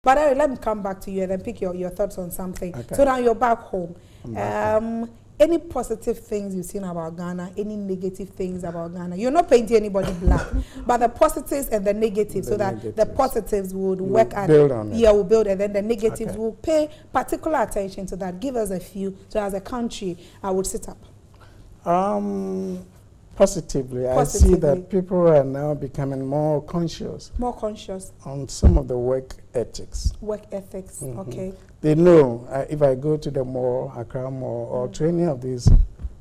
But let me come back to you and then pick your thoughts on something. Okay. So now you're back home. Any positive things you've seen about Ghana? Any negative things about Ghana? You're not painting anybody black, but the positives and the negatives, so that the positives would work and build on it. Yeah, will build, and then the negatives will pay particular attention to that. Give us a few. So as a country, I would sit up. Positively, I see that people are now becoming more conscious. More conscious. On some of the work ethics. Work ethics, okay. They know if I go to the mall, Accra Mall, or to any of these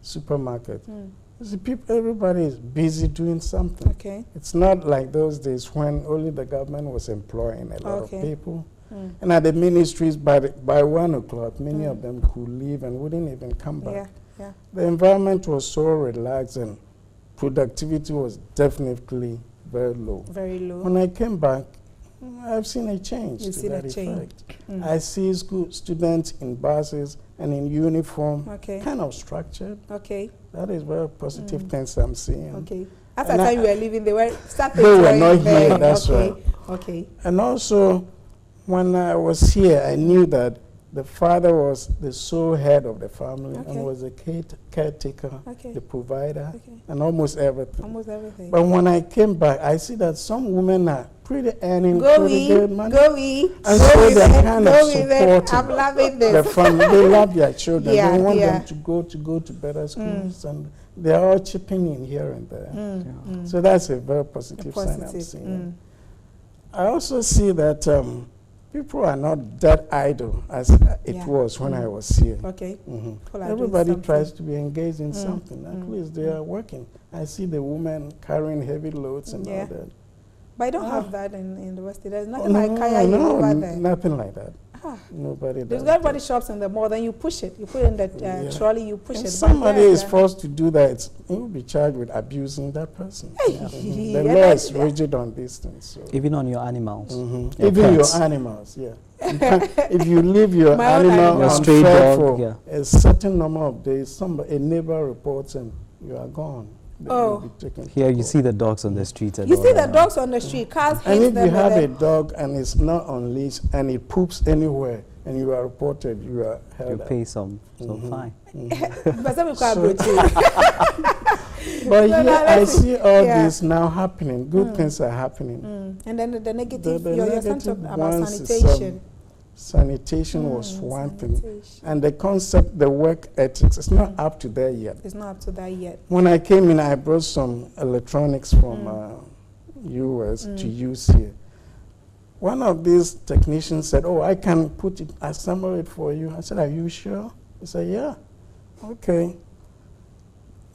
supermarkets, everybody is busy doing something. Okay. It's not like those days when only the government was employing a lot of people. And at the ministries, by 1 o'clock, many of them could leave and wouldn't even come back. Yeah. The environment was so relaxed and productivity was definitely very low. Very low. When I came back, I've seen a change. You've seen a change. I see students in buses and in uniform, kind of structured. Okay. That is very positive things I'm seeing. Okay. At the time you were leaving, they were starting. They were not here, that's right. Okay. And also, when I was here, I knew that the father was the sole head of the family and was a caretaker, the provider, and almost everything. Almost everything. But when I came back, I see that some women are earning pretty good money. And so they're kind of supporting I'm loving this. the family. They love their children. They want them to go to better schools. And they're all chipping in here and there. So that's a very positive sign I'm seeing. I also see that people are not that idle as it was when I was here. Okay. Everybody tries to be engaged in something. At least they are working. I see the women carrying heavy loads and all that. But I don't have that in the West. There's nothing like Kaya over there. Nothing like that. Nobody does. Everybody shops in the mall, then you push it. You put it in the trolley, you push it. Somebody is forced to do that, he will be charged with abusing that person. The law is rigid on these things. So. Even on your animals. Even your animals, if you leave your animal on stray dog, for a certain number of days, a neighbor reports and you are gone. Here you see the dogs on the street. You see the dogs on the street. Cars and if you have a dog and it's not on leash and it poops anywhere and you are reported, you are held You pay some fine. But I see all this now happening. Good things are happening. And then the negative, you're talking about sanitation. Sanitation was one thing. And the concept, the work ethics, it's not up to there yet. It's not up to that yet. When I came in, I brought some electronics from US to use here. One of these technicians said, I can assemble it for you. I said, are you sure? He said, yeah. Okay.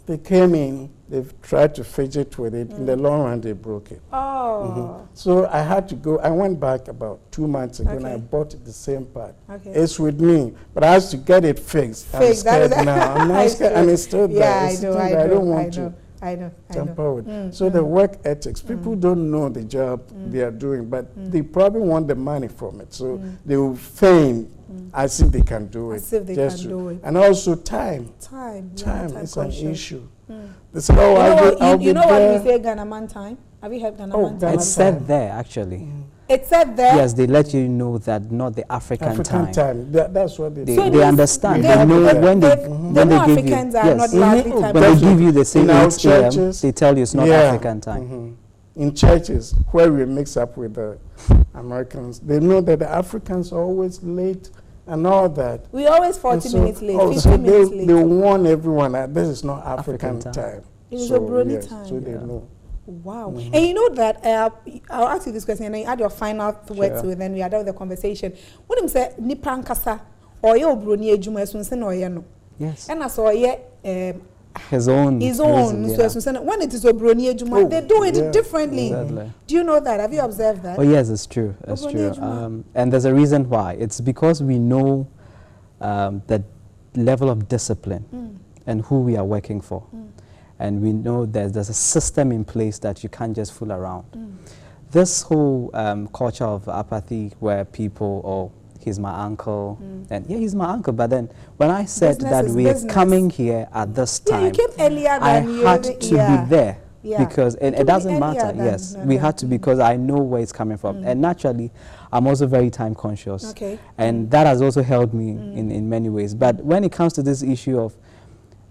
They came in, they've tried to fidget with it. In the long run, they broke it. So I had to go. I went back about 2 months ago and I bought the same part. It's with me, but I have to get it fixed. I'm scared now. I'm not scared, and it's still there. I don't want to tamper with. So the work ethics, people don't know the job they are doing, but they probably want the money from it. So they will feign as if they can do it. As if they can do it. And also time. Time is an issue. They say, you know what we say, Ghana man time? Have you heard Ghana man time? It's said there, actually. It said there? Yes, they let you know that not the African time. That's what they do. They understand. They know when they give you. When they give you the same 8 a.m., they tell you it's not African time. In churches, where we mix up with the Americans, they know that the Africans are always late and all that. We always 40 minutes late, 50 minutes late. They warn everyone that this is not African time. It is a Brony time. So they know. Wow. And you know that, I'll ask you this question and then you add your final words to it, then we are done with the conversation. When you say, Nipan Kasa, or your Brony Ejumasun or Yano? Yes. And I saw his own. So when it is a Brony Ejuma, they do it differently. Exactly. Do you know that? Have you observed that? Oh yes, it's true. It's true. And there's a reason why. It's because we know the level of discipline and who we are working for. And we know that there's a system in place that you can't just fool around. This whole culture of apathy where people, he's my uncle, and he's my uncle, but then when I said that we are coming here at this time, you came earlier I had to be there. because it doesn't matter. Yes, we had to, because I know where it's coming from, and naturally, I'm also very time conscious, and that has also helped me in many ways. But when it comes to this issue of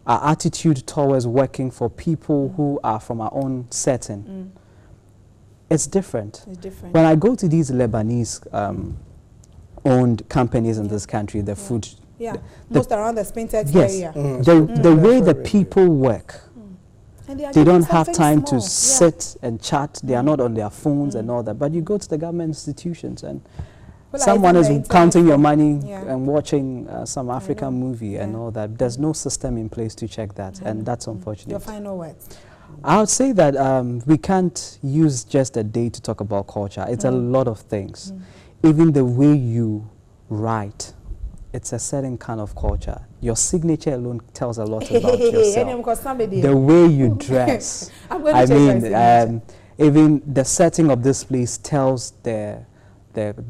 our attitude towards working for people who are from our own setting, it's different. It's different. When I go to these Lebanese owned companies in this country, the food, most around the Spintex area, the way the people work, they don't have time to sit and chat. They are not on their phones and all that. But you go to the government institutions and someone is counting your money and watching some African movie and all that. There's no system in place to check that, and that's unfortunate. Your final words? I would say that we can't use just a day to talk about culture. It's a lot of things. Even the way you write, it's a certain kind of culture. Your signature alone tells a lot about yourself. The way you dress. I mean, even the setting of this place tells the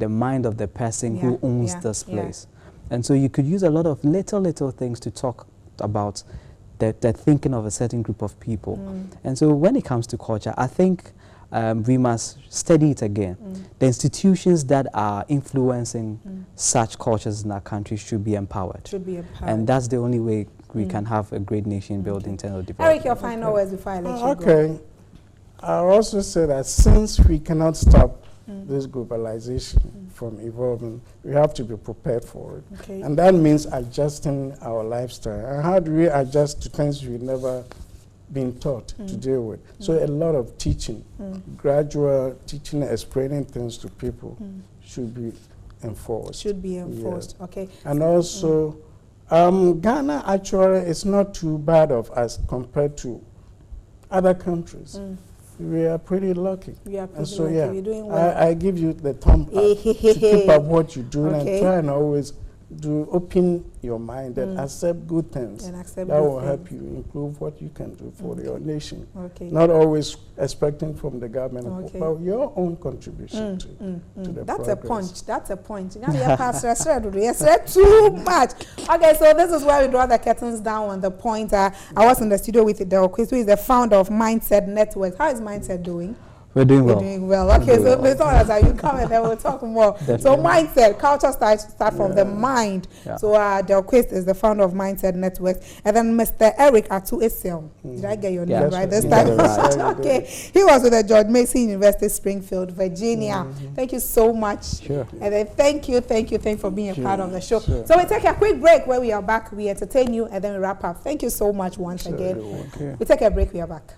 mind of the person who owns this place. And so you could use a lot of little things to talk about the thinking of a certain group of people. And so when it comes to culture, I think we must study it again. The institutions that are influencing such cultures in our country should be empowered. And that's the only way we can have a great nation build internal development. Eric, your final words before I let you go. Okay. I'll also say that since we cannot stop this globalization from evolving, we have to be prepared for it. And that means adjusting our lifestyle. And how do we adjust to things we've never been taught to deal with? So a lot of teaching, gradual teaching, explaining things to people should be enforced. Okay. And also, Ghana actually is not too bad of us compared to other countries. We are pretty lucky. And so, you're doing well. I give you the thumb up to keep up what you're doing and try and always open your mind and accept good things. That will help you improve what you can do for your nation. Not always expecting from the government, but your own contribution to the That's progress. a punch. That's a punch. Now you have too much. Okay, so this is where we draw the curtains down on the point. I was in the studio with Ato Essiaw, who is the founder of Mindset Network. How is Mindset doing? We're doing well. We're doing well. Okay, so Ms. Onasa, you come and then we'll talk more. So mindset, culture start from the mind. So Quist is the founder of Mindset Network. And then Mr. Eric Ato Essiaw. Did I get your name right this time? Okay. He was with the George Mason University, Springfield, Virginia. Thank you so much. And then thank you for being a part of the show. So we take a quick break. Where we are back, we entertain you, and then we wrap up. Thank you so much once again. We take a break, we are back.